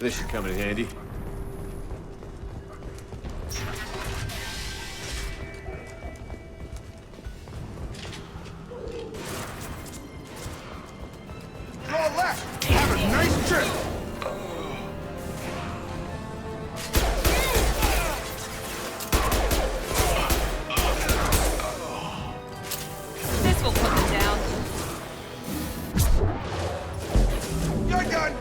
This should come in handy. Draw left! Have a nice trip! This will put them down. You're done!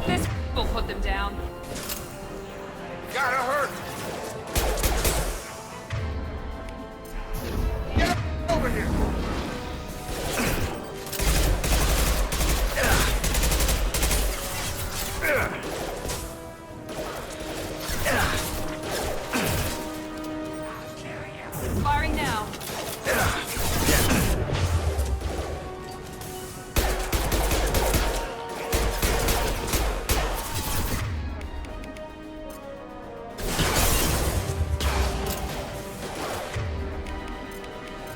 This will put them down. Gotta hurt! Get over here! Firing now.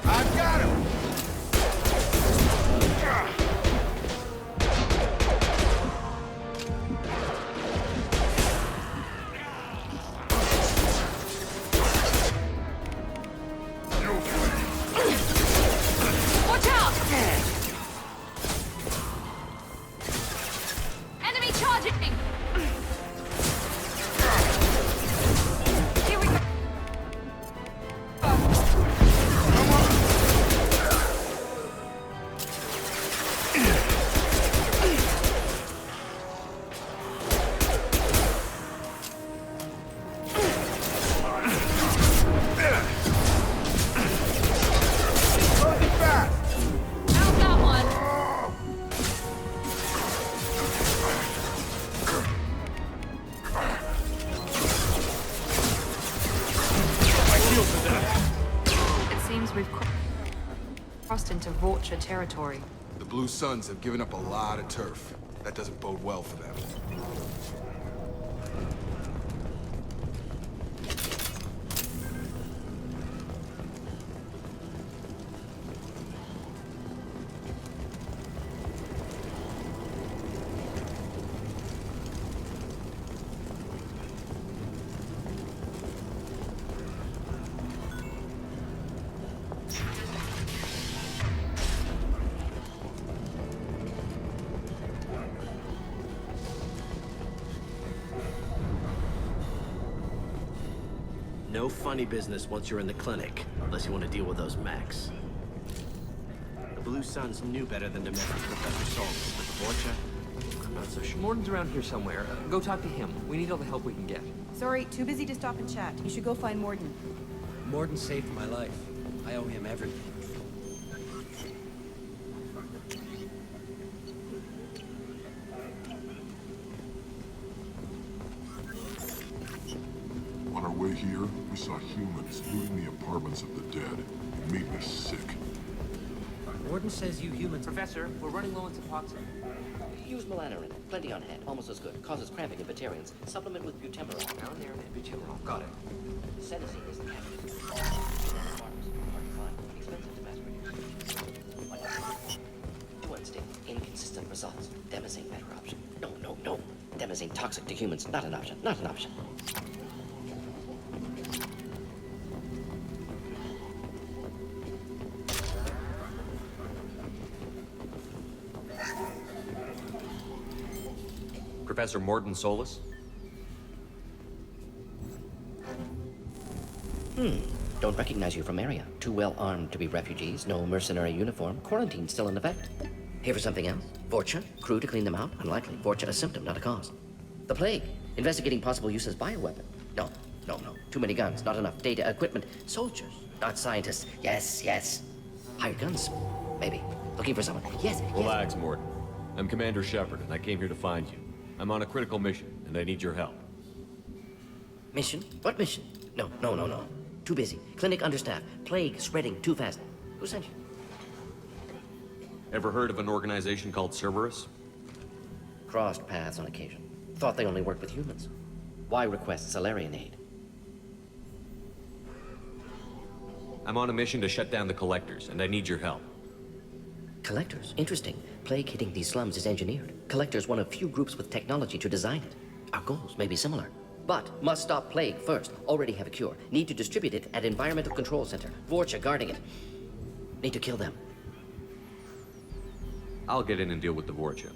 I've got him! Watch out! Enemy charging! Here we go. Loading fast! Out that one. My shields are down. It seems we've crossed into VOSTFR territory. The Blue Suns have given up a lot of turf. That doesn't bode well for them. No funny business once you're in the clinic, unless you want to deal with those mechs. The Blue Suns knew better than to mess with Professor Solomon, but Vorcha, I'm not so sure. Morden's around here somewhere. Go talk to him. We need all the help we can get. Sorry, too busy to stop and chat. You should go find Morden. Morden saved my life. I owe him everything. On our way here, we saw humans looting the apartments of the dead. It made me sick. Morden says you humans... Professor, we're running low on Suboxone. Use melanorin. Plenty on hand. Almost as good. Causes cramping in Batarians. Supplement with butemurol. Melanorin and butyl. Got it. Sedaine is the catalyst. Expensive to mass produce. To unstable. Inconsistent results. Demazine better option. No. Demazine toxic to humans. Not an option. Not an option. Professor Morden Solis? Don't recognize you from area. Too well armed to be refugees, no mercenary uniform, quarantine still in effect. Here for something else? VOSTFR? Crew to clean them out? Unlikely. VOSTFR a symptom, not a cause. The plague? Investigating possible use as bioweapon? No. Too many guns, not enough data, equipment. Soldiers, not scientists. Yes. Hired guns? Maybe. Looking for someone. Yes. Relax, Morton. I'm Commander Shepard, and I came here to find you. I'm on a critical mission, and I need your help. Mission? What mission? No. Too busy. Clinic understaffed. Plague spreading too fast. Who sent you? Ever heard of an organization called Cerberus? Crossed paths on occasion. Thought they only worked with humans. Why request Salarian aid? I'm on a mission to shut down the Collectors, and I need your help. Collectors? Interesting. Plague hitting these slums is engineered. Collectors one of few groups with technology to design it. Our goals may be similar. But must stop plague first. Already have a cure. Need to distribute it at Environmental Control Center. VOSTFR guarding it. Need to kill them. I'll get in and deal with the VOSTFR.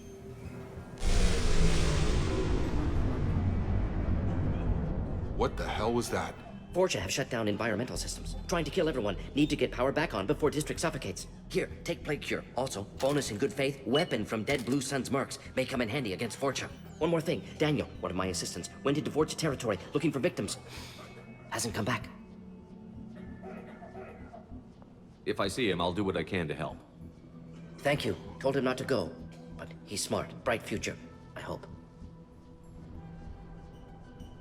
What the hell was that? VOSTFR have shut down environmental systems. Trying to kill everyone. Need to get power back on before district suffocates. Here, take plague cure. Also, bonus in good faith, weapon from dead Blue Sun's mercs. May come in handy against VOSTFR. One more thing. Daniel, one of my assistants, went into VOSTFR territory looking for victims. Hasn't come back. If I see him, I'll do what I can to help. Thank you. Told him not to go. But he's smart. Bright future. I hope.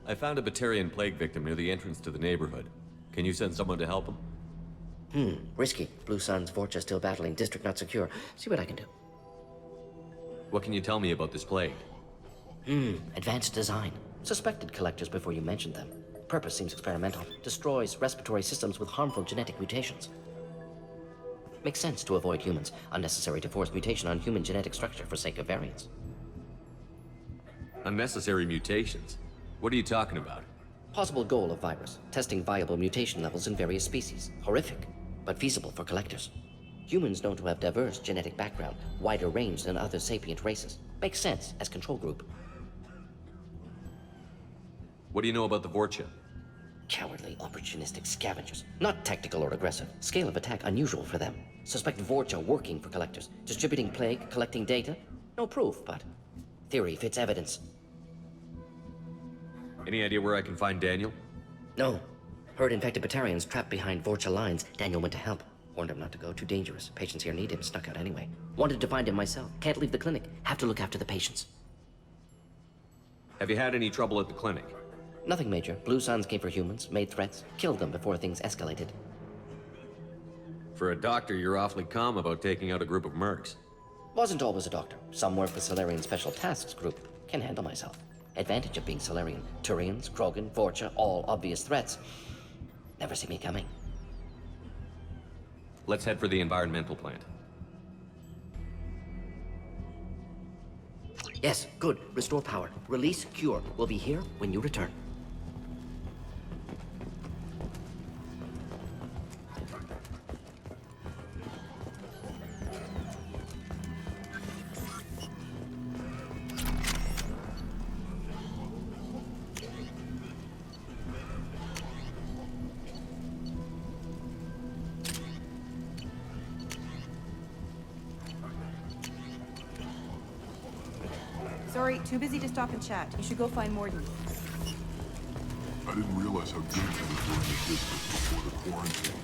I found a Batarian plague victim near the entrance to the neighborhood. Can you send someone to help him? Risky. Blue Sun's VOSTFR still battling. District not secure. See what I can do. What can you tell me about this plague? Advanced design. Suspected collectors before you mentioned them. Purpose seems experimental. Destroys respiratory systems with harmful genetic mutations. Makes sense to avoid humans. Unnecessary to force mutation on human genetic structure for sake of variance. Unnecessary mutations? What are you talking about? Possible goal of virus. Testing viable mutation levels in various species. Horrific, but feasible for collectors. Humans known to have diverse genetic background, wider range than other sapient races. Makes sense as control group. What do you know about the VOSTFR? Cowardly, opportunistic scavengers. Not tactical or aggressive. Scale of attack unusual for them. Suspect VOSTFR working for collectors. Distributing plague, collecting data. No proof, but theory fits evidence. Any idea where I can find Daniel? No. Heard infected Batarians trapped behind VOSTFR lines. Daniel went to help. Warned him not to go. Too dangerous. Patients here need him. Snuck out anyway. Wanted to find him myself. Can't leave the clinic. Have to look after the patients. Have you had any trouble at the clinic? Nothing major. Blue Suns came for humans, made threats, killed them before things escalated. For a doctor, you're awfully calm about taking out a group of mercs. Wasn't always a doctor. Some work with Salarian Special Tasks Group. Can handle myself. Advantage of being Salarian. Turians, Krogan, VOSTFR, all obvious threats. Never see me coming. Let's head for the environmental plant. Yes, good. Restore power. Release cure. We'll be here when you return. Sorry, too busy to stop and chat. You should go find Morden. I didn't realize how good you were doing the business before the quarantine.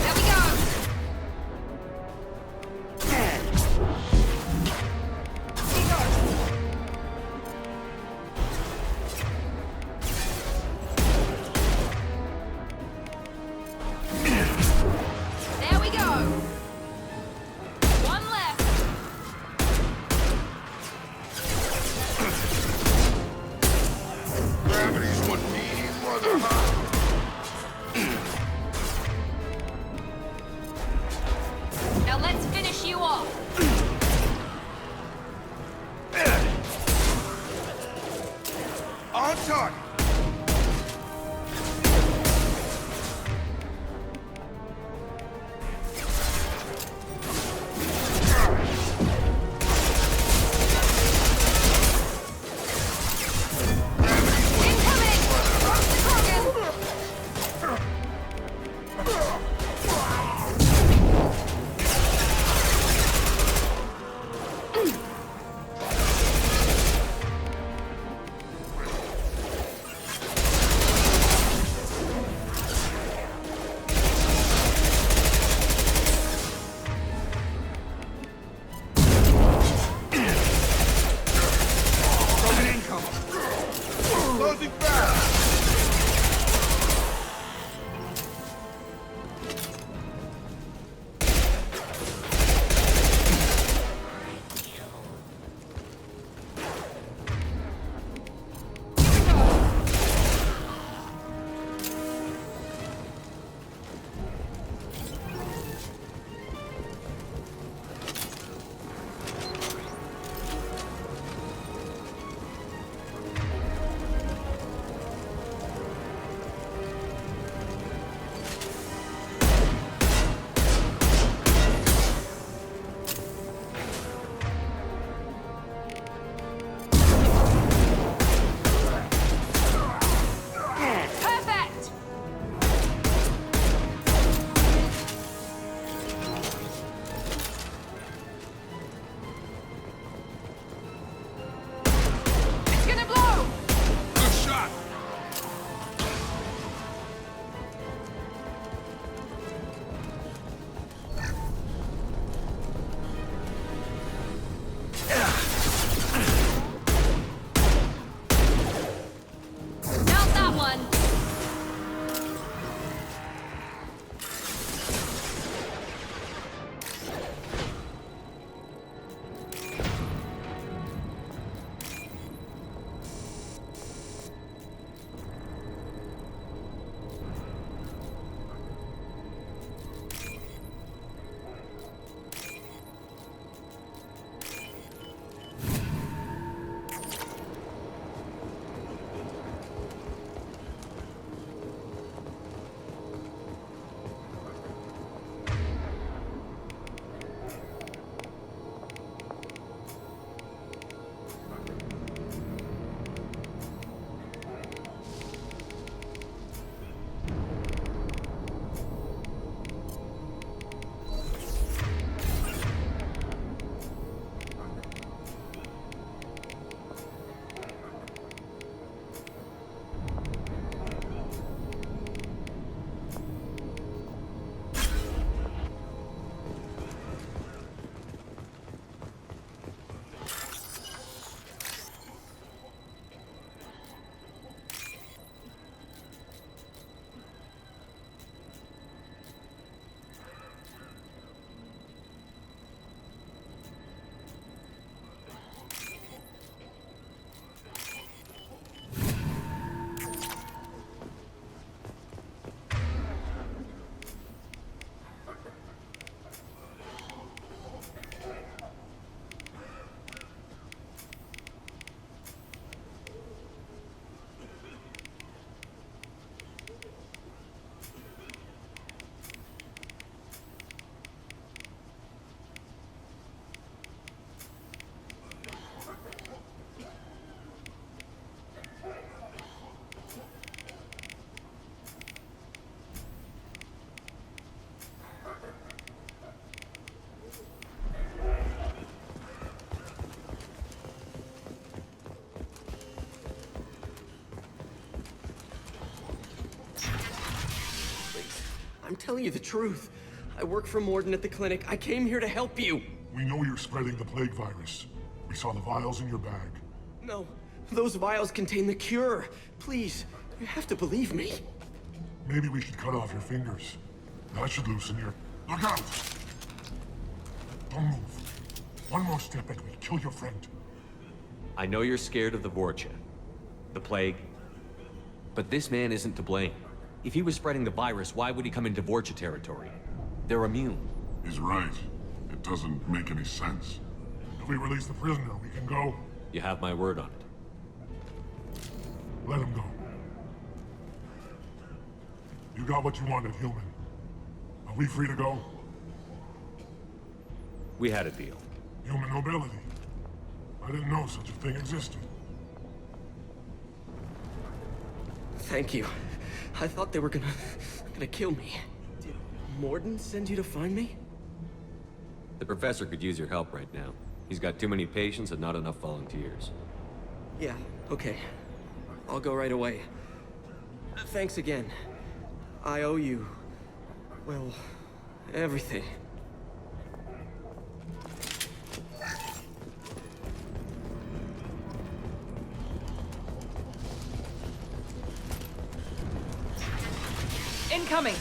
There we go! There we go! One left! telling you the truth. I work for Morden at the clinic. I came here to help you. We know you're spreading the plague virus. We saw the vials in your bag. No, those vials contain the cure. Please, you have to believe me. Maybe we should cut off your fingers. That should loosen your... Look out! Don't move. One more step and we'll kill your friend. I know you're scared of the Vorcha, the plague, but this man isn't to blame. If he was spreading the virus, why would he come into Vorcha territory? They're immune. He's right. It doesn't make any sense. If we release the prisoner, we can go. You have my word on it. Let him go. You got what you wanted, human. Are we free to go? We had a deal. Human nobility. I didn't know such a thing existed. Thank you. I thought they were gonna kill me. Did Morden send you to find me? The professor could use your help right now. He's got too many patients and not enough volunteers. Yeah, okay. I'll go right away. Thanks again. I owe you... well, everything. Incoming!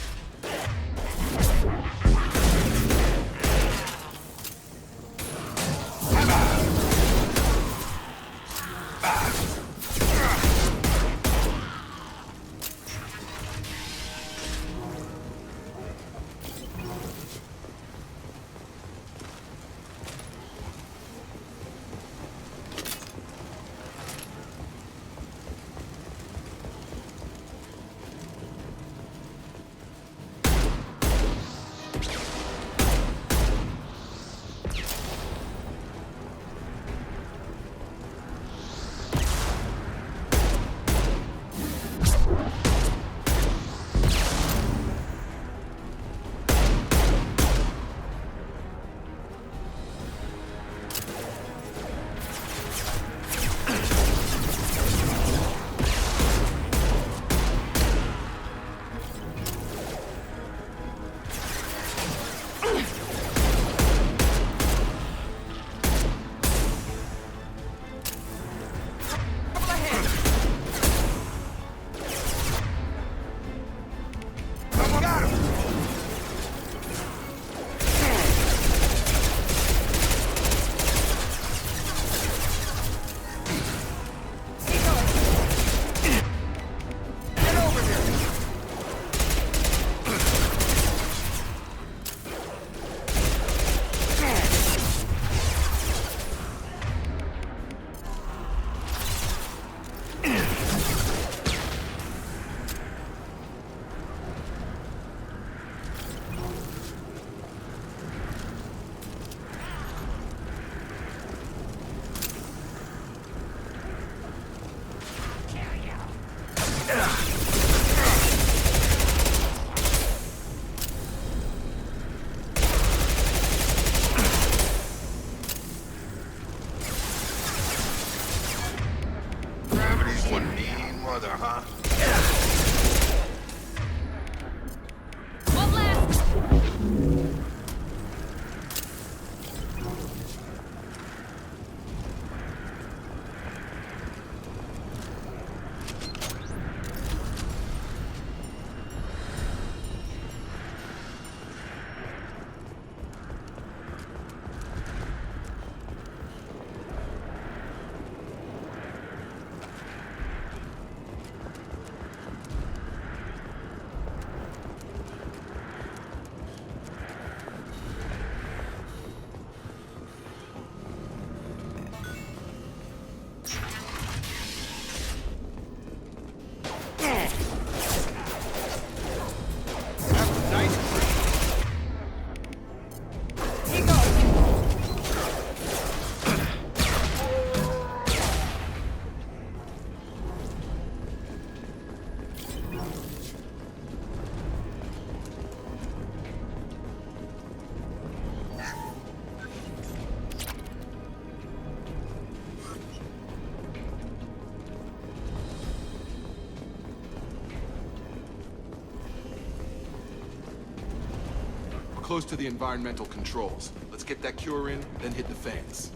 close to the environmental controls. Let's get that cure in, then hit the fans.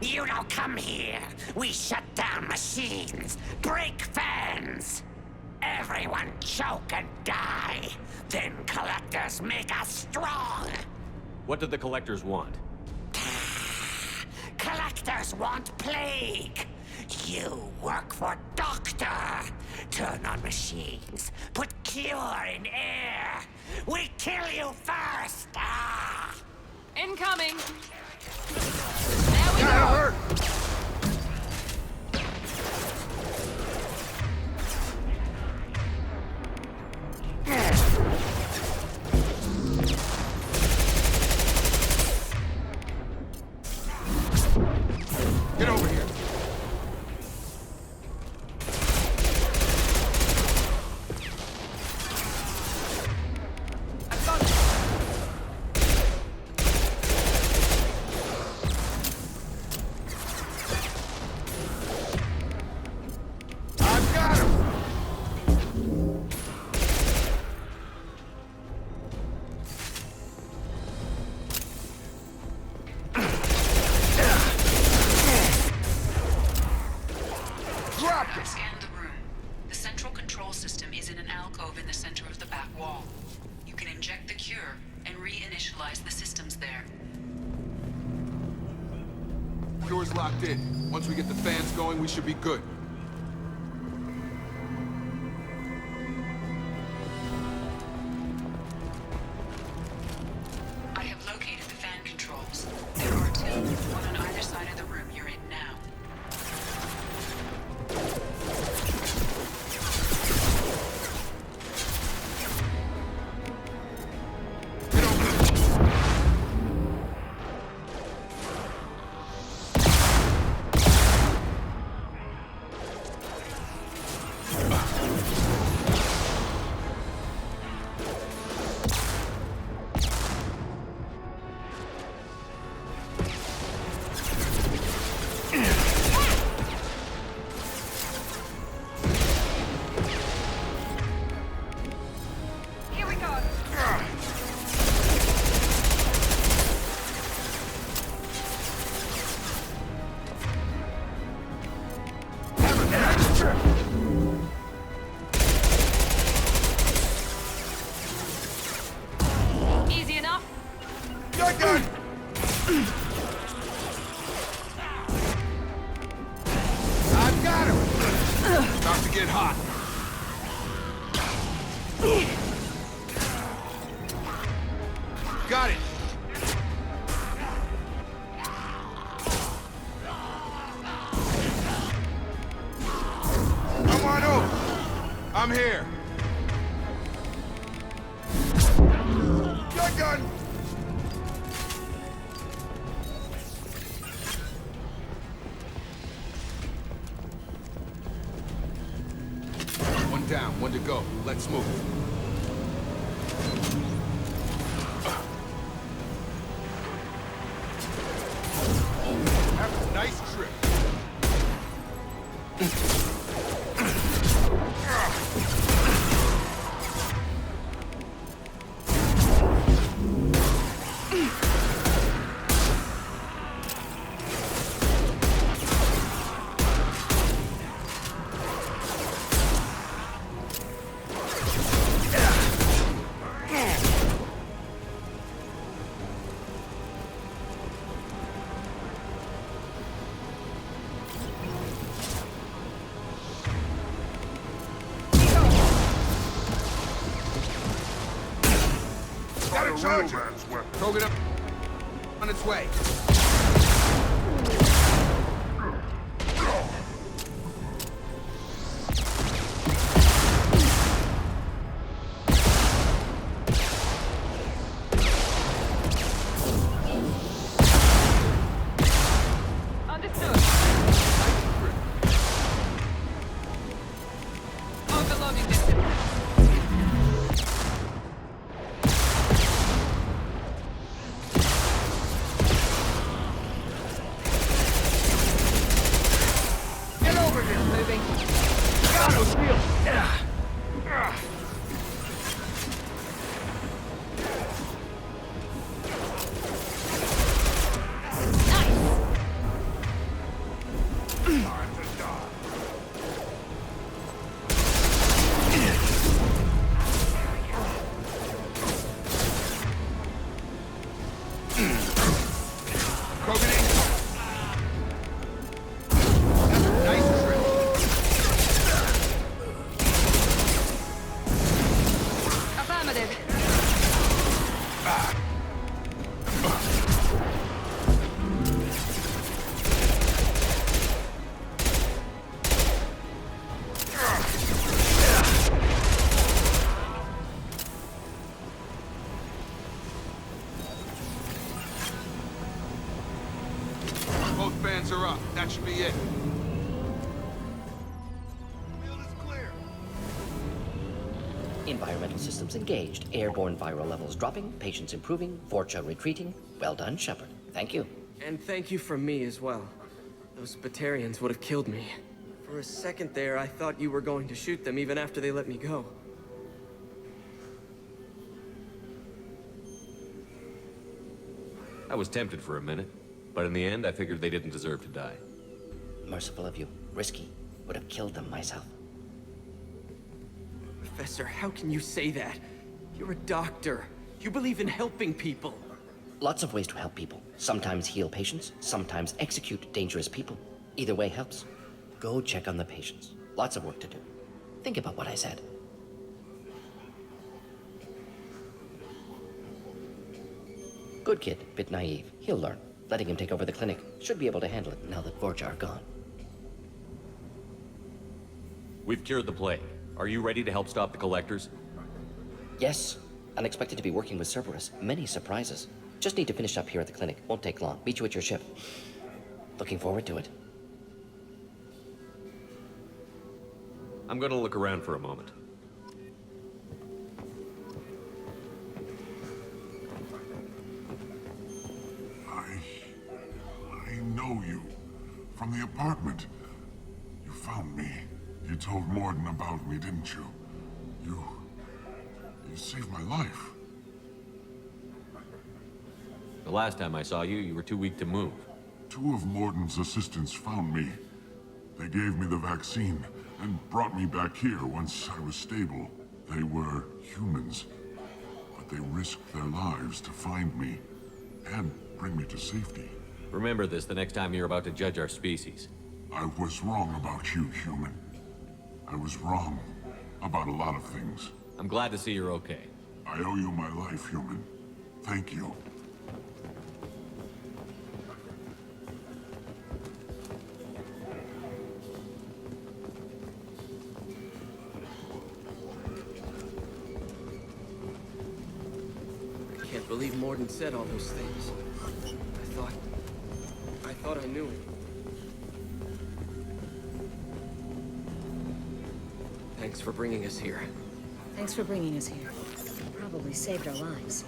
You don't come here. We shut down machines, break fans. Everyone choke and die. Then collectors make us strong. What do the collectors want? Collectors want plague. You work for Doctor. Turn on machines. Put cure in air. We kill you first. Ah! Incoming! There we Gotta go! hurt! Get over here. I've got it. I've got him! Drop I've it! scanned the room. The central control system is in an alcove in the center of the back wall. You can inject the cure and reinitialize the systems there. Cure's locked in. Once we get the fans going, we should be good. I have located the fan controls. There are two, one on either side of the room you're in now. Get over here. Here we go! Have an extra! Easy enough? Shotgun! I've got him! About to get hot. Got it. Come on over! I'm here. Shotgun! One down, one to go. Let's move. Have a nice trip. Got a charger! Krogan up on its way. Understood. Overloading distance. Affirmative. Both fans are up. That should be it. Field is clear. Environmental systems engaged. Airborne viral levels dropping. Patients improving. Vorcha retreating. Well done, Shepard. Thank you. And thank you from me as well. Those Batarians would have killed me. For a second there, I thought you were going to shoot them even after they let me go. I was tempted for a minute, but in the end, I figured they didn't deserve to die. Merciful of you. Risky. Would have killed them myself. Professor, how can you say that? You're a doctor. You believe in helping people. Lots of ways to help people. Sometimes heal patients, sometimes execute dangerous people. Either way helps. Go check on the patients. Lots of work to do. Think about what I said. Good kid, bit naive. He'll learn. Letting him take over the clinic. Should be able to handle it now that Vorcha are gone. We've cured the plague. Are you ready to help stop the collectors? Yes. Unexpected to be working with Cerberus. Many surprises. Just need to finish up here at the clinic. Won't take long. Meet you at your ship. Looking forward to it. I'm gonna look around for a moment. I know you. From the apartment. You found me. You told Morden about me, didn't you? You saved my life. The last time I saw you, you were too weak to move. 2 of Morden's assistants found me. They gave me the vaccine and brought me back here once I was stable. They were humans, but they risked their lives to find me and bring me to safety. Remember this the next time you're about to judge our species. I was wrong about you, human. I was wrong about a lot of things. I'm glad to see you're okay. I owe you my life, human. Thank you. I can't believe Morden said all those things. I thought I knew him. Thanks for bringing us here. Thanks for bringing us here. Probably saved our lives.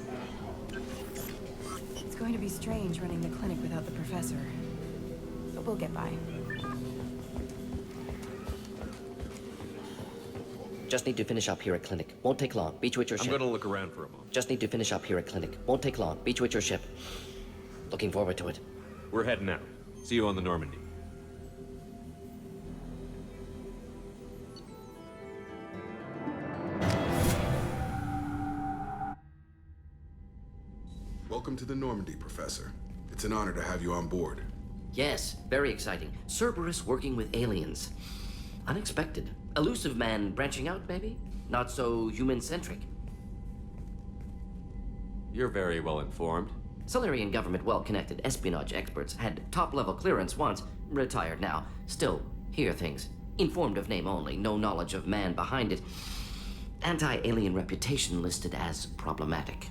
It's going to be strange running the clinic without the professor. But we'll get by. Just need to finish up here at clinic. Won't take long. Meet you at your ship. I'm gonna look around for a moment. Just need to finish up here at clinic. Won't take long. Meet you at your ship. Looking forward to it. We're heading out. See you on the Normandy. Welcome to the Normandy, Professor. It's an honor to have you on board. Yes, very exciting. Cerberus working with aliens. Unexpected. Elusive man branching out, maybe? Not so human-centric. You're very well informed. Solarian government well-connected espionage experts had top-level clearance once, retired now. Still, hear things. Informed of name only, no knowledge of man behind it. Anti-alien reputation listed as problematic.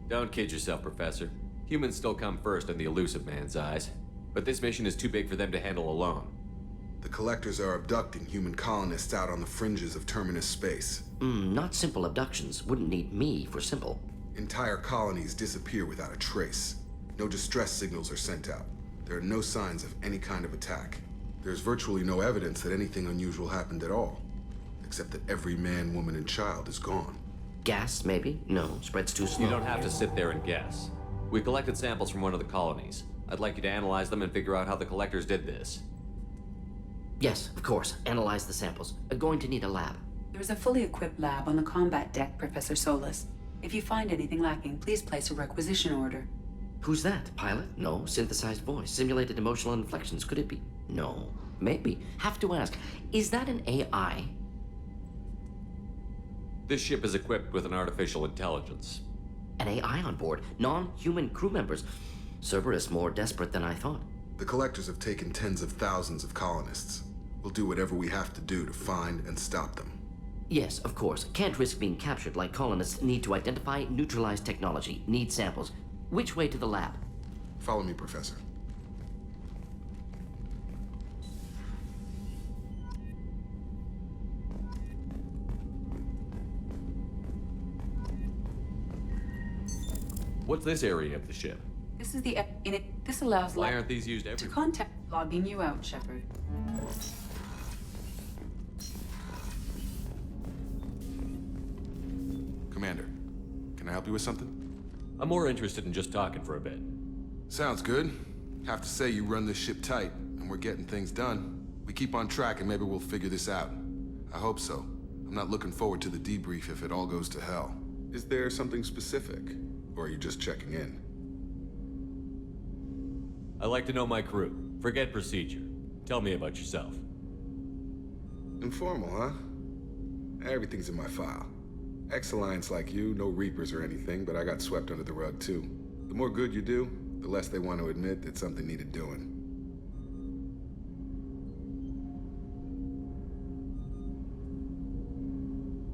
Don't kid yourself, Professor. Humans still come first in the elusive man's eyes. But this mission is too big for them to handle alone. The collectors are abducting human colonists out on the fringes of Terminus space. Not simple abductions. Wouldn't need me for simple. Entire colonies disappear without a trace. No distress signals are sent out. There are no signs of any kind of attack. There's virtually no evidence that anything unusual happened at all, except that every man, woman, and child is gone. Gas, maybe? No, spreads too slow. You don't have to sit there and guess. We collected samples from one of the colonies. I'd like you to analyze them and figure out how the collectors did this. Yes, of course. Analyze the samples. Going to need a lab. There's a fully equipped lab on the combat deck, Professor Solis. If you find anything lacking, please place a requisition order. Who's that? Pilot? No. Synthesized voice. Simulated emotional inflections. Could it be? No. Maybe. Have to ask. Is that an AI? This ship is equipped with an artificial intelligence. An AI on board, non-human crew members. Cerberus more desperate than I thought. The Collectors have taken tens of thousands of colonists. We'll do whatever we have to do to find and stop them. Yes, of course. Can't risk being captured like colonists need to identify, neutralize technology, need samples. Which way to the lab? Follow me, Professor. What's this area of the ship? This is the this allows Why aren't these used to everywhere? contact logging you out, Shepard. Commander, can I help you with something? I'm more interested in just talking for a bit. Sounds good. Have to say you run this ship tight, and we're getting things done. We keep on track and maybe we'll figure this out. I hope so. I'm not looking forward to the debrief if it all goes to hell. Is there something specific? Or are you just checking in? I like to know my crew. Forget procedure. Tell me about yourself. Informal, huh? Everything's in my file. Ex-Alliance like you, no Reapers or anything, but I got swept under the rug too. The more good you do, the less they want to admit that something needed doing.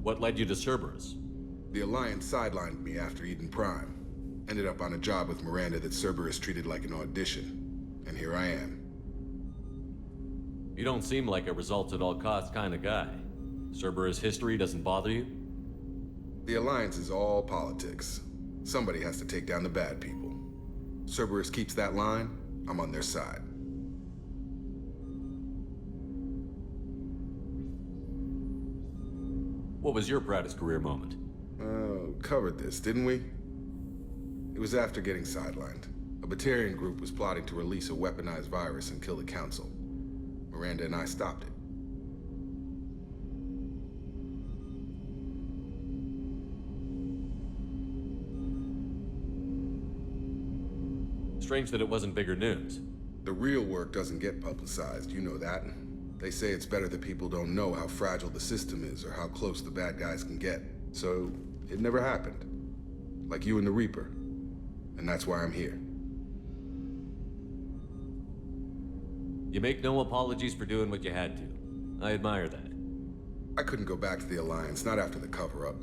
What led you to Cerberus? The Alliance sidelined me after Eden Prime. Ended up on a job with Miranda that Cerberus treated like an audition. And here I am. You don't seem like a results-at-all-costs kind of guy. Cerberus history doesn't bother you? The Alliance is all politics. Somebody has to take down the bad people. Cerberus keeps that line, I'm on their side. What was your proudest career moment? Covered this, didn't we? It was after getting sidelined. A Batarian group was plotting to release a weaponized virus and kill the Council. Miranda and I stopped it. Strange that it wasn't bigger news. The real work doesn't get publicized, you know that. They say it's better that people don't know how fragile the system is or how close the bad guys can get. So, it never happened. Like you and the Reaper. And that's why I'm here. You make no apologies for doing what you had to. I admire that. I couldn't go back to the Alliance, not after the cover-up.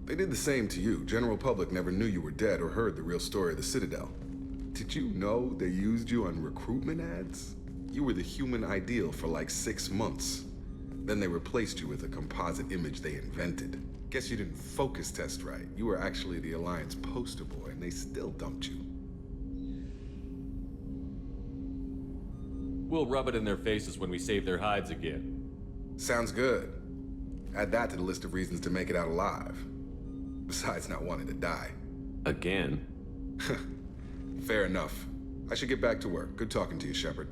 They did the same to you. General public never knew you were dead or heard the real story of the Citadel. Did you know they used you on recruitment ads? You were the human ideal for like 6 months. Then they replaced you with a composite image they invented. Guess you didn't focus test right. You were actually the Alliance poster boy, and they still dumped you. We'll rub it in their faces when we save their hides again. Sounds good. Add that to the list of reasons to make it out alive. Besides not wanting to die. Again? Fair enough. I should get back to work. Good talking to you, Shepard.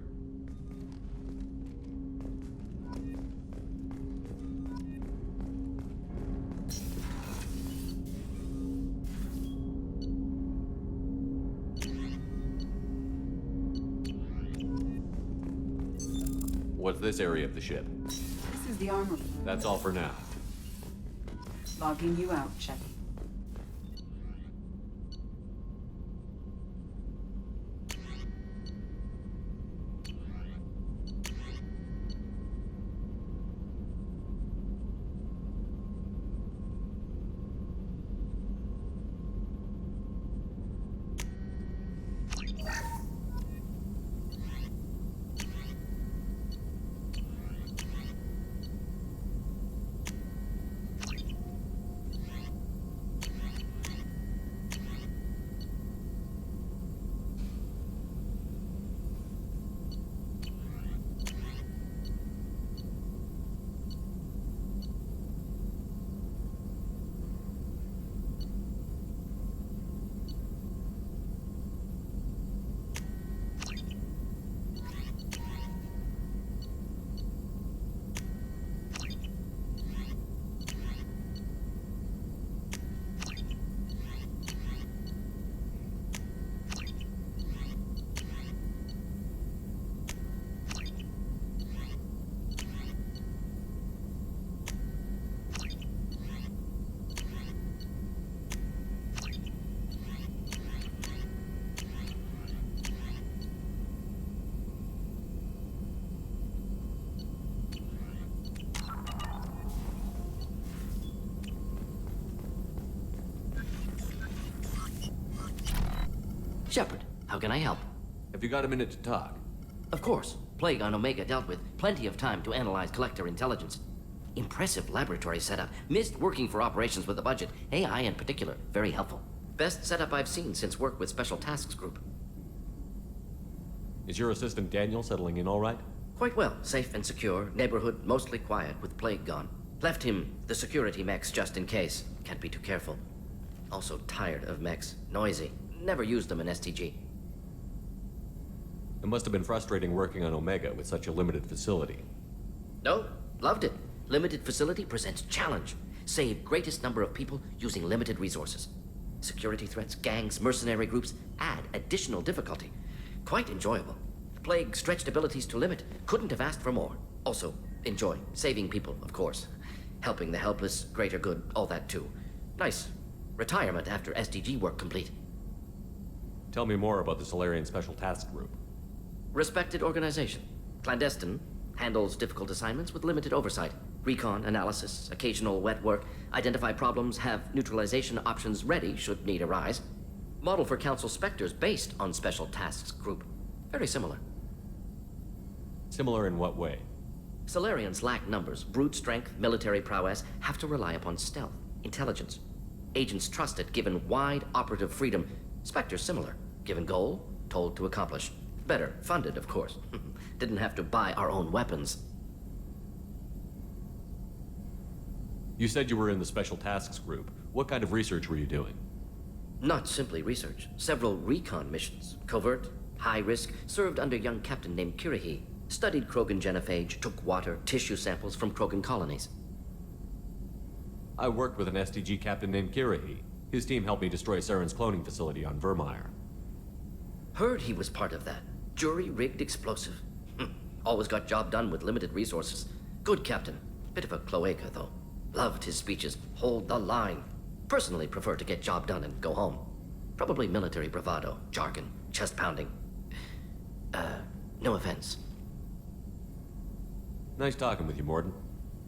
What's this area of the ship? This is the armor. That's all for now. Logging you out, Shepard. Shepard, how can I help? Have you got a minute to talk? Of course. Plague on Omega dealt with. Plenty of time to analyze collector intelligence. Impressive laboratory setup. Missed working for operations with a budget. AI in particular, very helpful. Best setup I've seen since work with Special Tasks Group. Is your assistant Daniel settling in all right? Quite well. Safe and secure. Neighborhood mostly quiet with Plague gone. Left him the security mechs just in case. Can't be too careful. Also tired of mechs. Noisy. Never used them in STG. It must have been frustrating working on Omega with such a limited facility. No, loved it. Limited facility presents challenge. Save greatest number of people using limited resources. Security threats, gangs, mercenary groups add additional difficulty. Quite enjoyable. Plague stretched abilities to limit. Couldn't have asked for more. Also, enjoy. Saving people, of course. Helping the helpless, greater good, all that too. Nice. Retirement after SDG work complete. Tell me more about the Solarian Special Task Group. Respected organization. Clandestine. Handles difficult assignments with limited oversight. Recon, analysis, occasional wet work. Identify problems, have neutralization options ready should need arise. Model for Council Spectres based on Special Tasks Group. Very similar. Similar in what way? Solarians lack numbers, brute strength, military prowess, have to rely upon stealth, intelligence. Agents trusted, given wide operative freedom. Spectres similar, given goal, told to accomplish. Better, funded, of course. Didn't have to buy our own weapons. You said you were in the Special Tasks Group. What kind of research were you doing? Not simply research. Several recon missions. Covert, high risk, served under young captain named Kirihi. Studied Krogan genophage, took water, tissue samples from Krogan colonies. I worked with an STG captain named Kirihi. His team helped me destroy Saren's cloning facility on Vermeer. Heard he was part of that. Jury-rigged explosive. Always got job done with limited resources. Good captain. Bit of a cloaca, though. Loved his speeches. Hold the line. Personally prefer to get job done and go home. Probably military bravado, jargon, chest pounding. No offense. Nice talking with you, Morden.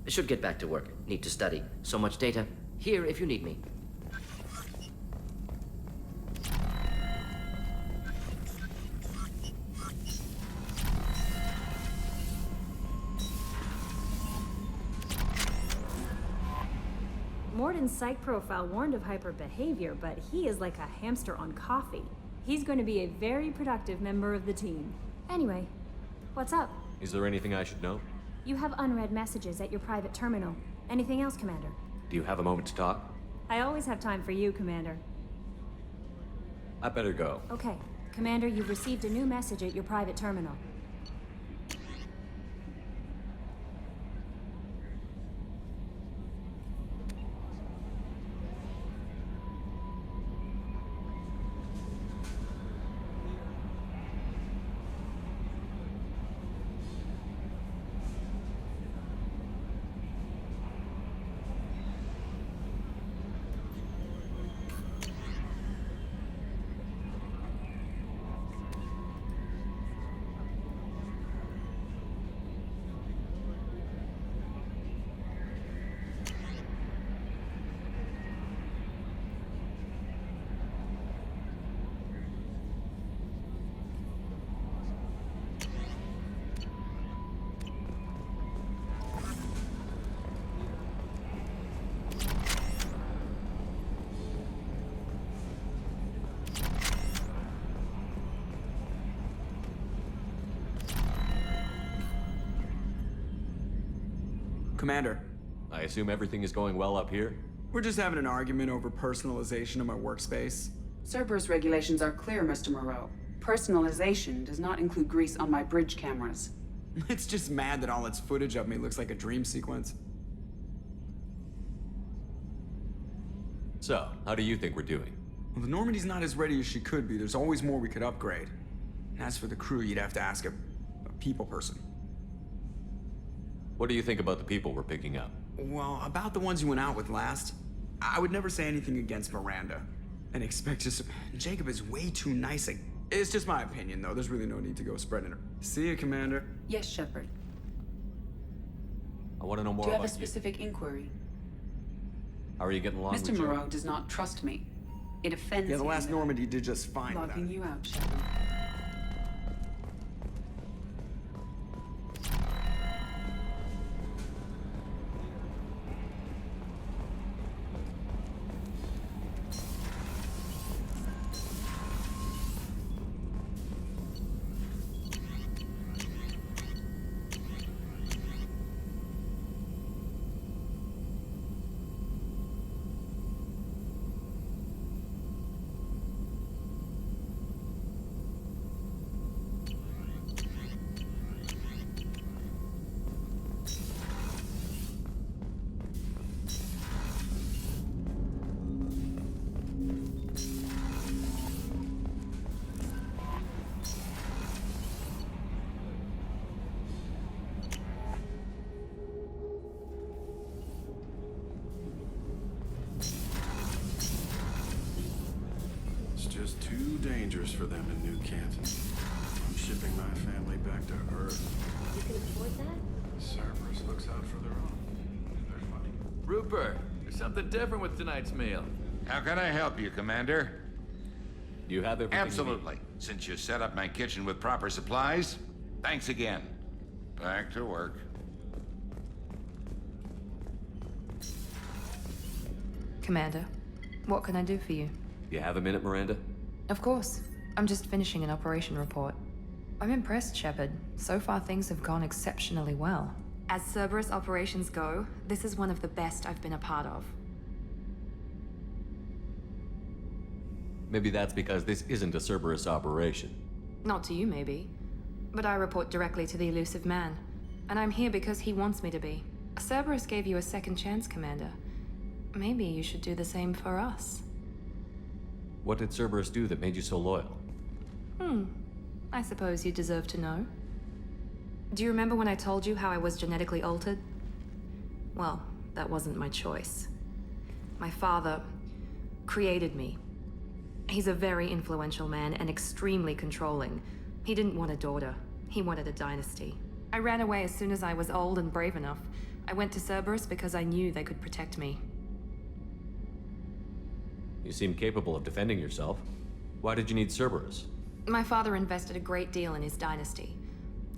I should get back to work. Need to study. So much data. Here if you need me. Morden's psych profile warned of hyper behavior, but he is like a hamster on coffee. He's going to be a very productive member of the team. Anyway, what's up? Is there anything I should know? You have unread messages at your private terminal. Anything else, Commander? Do you have a moment to talk? I always have time for you, Commander. I better go. Okay. Commander, you've received a new message at your private terminal. Commander. I assume everything is going well up here? We're just having an argument over personalization of my workspace. Cerberus regulations are clear, Mr. Moreau. Personalization does not include grease on my bridge cameras. It's just mad that all its footage of me looks like a dream sequence. So, how do you think we're doing? Well, the Normandy's not as ready as she could be. There's always more we could upgrade. And as for the crew, you'd have to ask a people person. What do you think about the people we're picking up? Well, about the ones you went out with last, I would never say anything against Miranda. And expect just... Jacob is way too nice. It's just my opinion, though. There's really no need to go spreading her. See you, Commander. Yes, Shepard. I want to know more Do you about have a specific inquiry? How are you getting along Mr. with Moreau does not trust me. It offends Yeah, the you last that Normandy did just fine without Logging it. you out, Shadow. It's just too dangerous for them in New Canton. I'm shipping my family back to Earth. You can afford that? Cerberus looks out for their own. There's money. Rupert, there's something different with tonight's meal. How can I help you, Commander? Do you have everything? Absolutely. Since you set up my kitchen with proper supplies, thanks again. Back to work. Commander, what can I do for you? You have a minute, Miranda? Of course. I'm just finishing an operation report. I'm impressed, Shepard. So far, things have gone exceptionally well. As Cerberus operations go, this is one of the best I've been a part of. Maybe that's because this isn't a Cerberus operation. Not to you, maybe. But I report directly to the elusive man. And I'm here because he wants me to be. Cerberus gave you a second chance, Commander. Maybe you should do the same for us. What did Cerberus do that made you so loyal? I suppose you deserve to know. Do you remember when I told you how I was genetically altered? Well, that wasn't my choice. My father created me. He's a very influential man and extremely controlling. He didn't want a daughter. He wanted a dynasty. I ran away as soon as I was old and brave enough. I went to Cerberus because I knew they could protect me. You seem capable of defending yourself. Why did you need Cerberus? My father invested a great deal in his dynasty.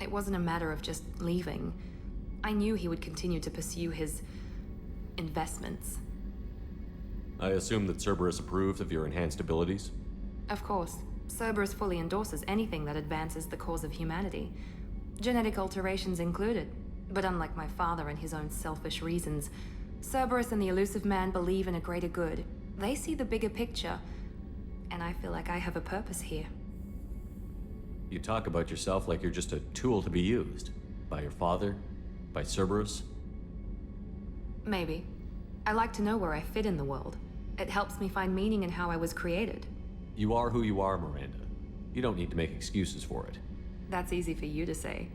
It wasn't a matter of just leaving. I knew he would continue to pursue his investments. I assume that Cerberus approved of your enhanced abilities? Of course. Cerberus fully endorses anything that advances the cause of humanity. Genetic alterations included. But unlike my father and his own selfish reasons, Cerberus and the elusive man believe in a greater good. They see the bigger picture, and I feel like I have a purpose here. You talk about yourself like you're just a tool to be used. By your father? By Cerberus? Maybe. I like to know where I fit in the world. It helps me find meaning in how I was created. You are who you are, Miranda. You don't need to make excuses for it. That's easy for you to say.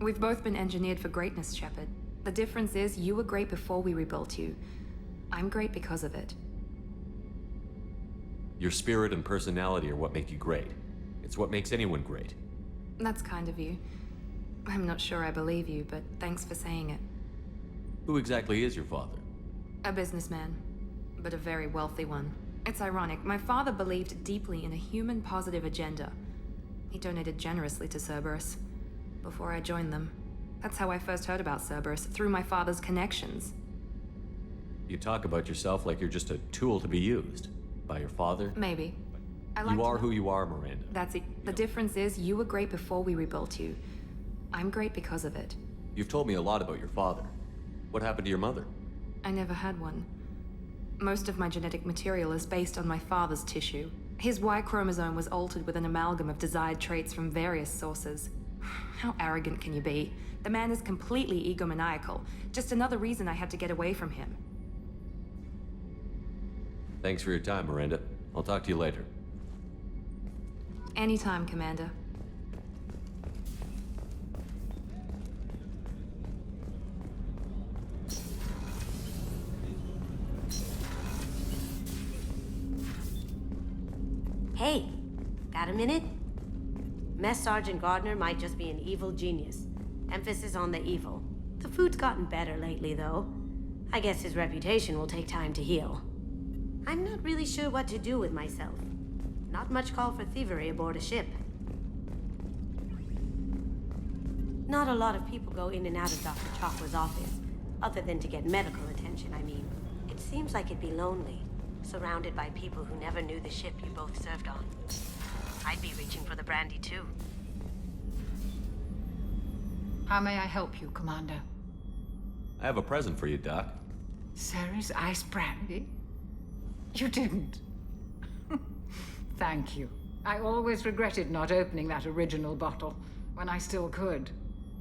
We've both been engineered for greatness, Shepard. The difference is you were great before we rebuilt you. I'm great because of it. Your spirit and personality are what make you great. It's what makes anyone great. That's kind of you. I'm not sure I believe you, but thanks for saying it. Who exactly is your father? A businessman, but a very wealthy one. It's ironic. My father believed deeply in a human-positive agenda. He donated generously to Cerberus before I joined them. That's how I first heard about Cerberus, through my father's connections. You talk about yourself like you're just a tool to be used. By your father? Maybe. You are who you are, Miranda. That's it. The difference is you were great before we rebuilt you. I'm great because of it. You've told me a lot about your father. What happened to your mother? I never had one. Most of my genetic material is based on my father's tissue. His Y chromosome was altered with an amalgam of desired traits from various sources. How arrogant can you be? The man is completely egomaniacal. Just another reason I had to get away from him. Thanks for your time, Miranda. I'll talk to you later. Anytime, Commander. Hey, got a minute? Mess Sergeant Gardner might just be an evil genius. Emphasis on the evil. The food's gotten better lately, though. I guess his reputation will take time to heal. I'm not really sure what to do with myself. Not much call for thievery aboard a ship. Not a lot of people go in and out of Dr. Chopper's office, other than to get medical attention, I mean. It seems like it'd be lonely, surrounded by people who never knew the ship you both served on. I'd be reaching for the brandy, too. How may I help you, Commander? I have a present for you, Doc. Ceres ice brandy? You didn't. Thank you. I always regretted not opening that original bottle when I still could.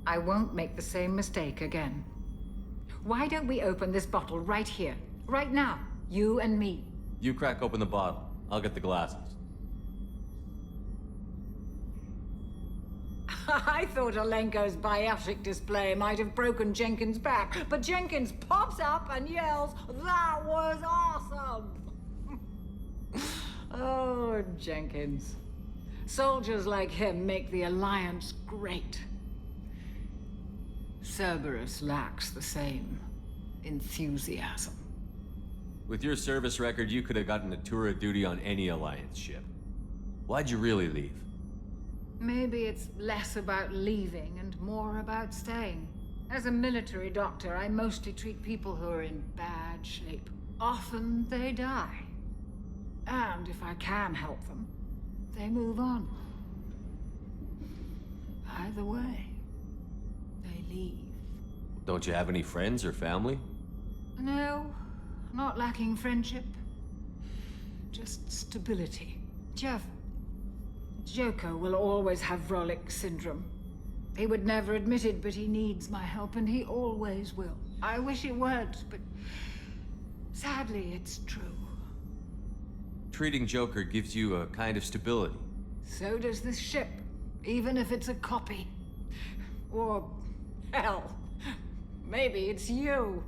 I won't make the same mistake again. Why don't we open this bottle right here, right now, you and me? You crack open the bottle. I'll get the glasses. I thought Alenko's biotic display might have broken Jenkins' back, but Jenkins pops up and yells, "That was awesome!" Oh, Jenkins. Soldiers like him make the Alliance great. Cerberus lacks the same enthusiasm. With your service record, you could have gotten a tour of duty on any Alliance ship. Why'd you really leave? Maybe it's less about leaving and more about staying. As a military doctor, I mostly treat people who are in bad shape. Often they die. And if I can help them, they move on. Either way, they leave. Don't you have any friends or family? No, not lacking friendship. Just stability. Jeff, Joko will always have Vrolik syndrome. He would never admit it, but he needs my help, and he always will. I wish it weren't, but sadly, it's true. Treating Joker gives you a kind of stability. So does this ship, even if it's a copy. Or, hell, maybe it's you,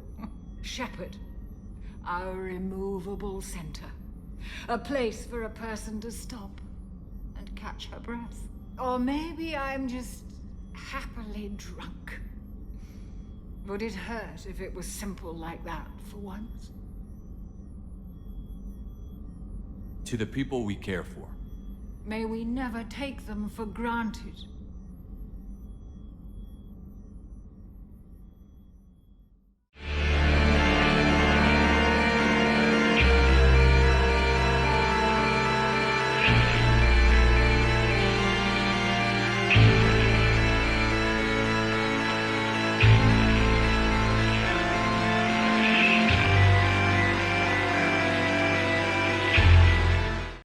Shepard. Our immovable center. A place for a person to stop and catch her breath. Or maybe I'm just happily drunk. Would it hurt if it was simple like that for once? To the people we care for. May we never take them for granted.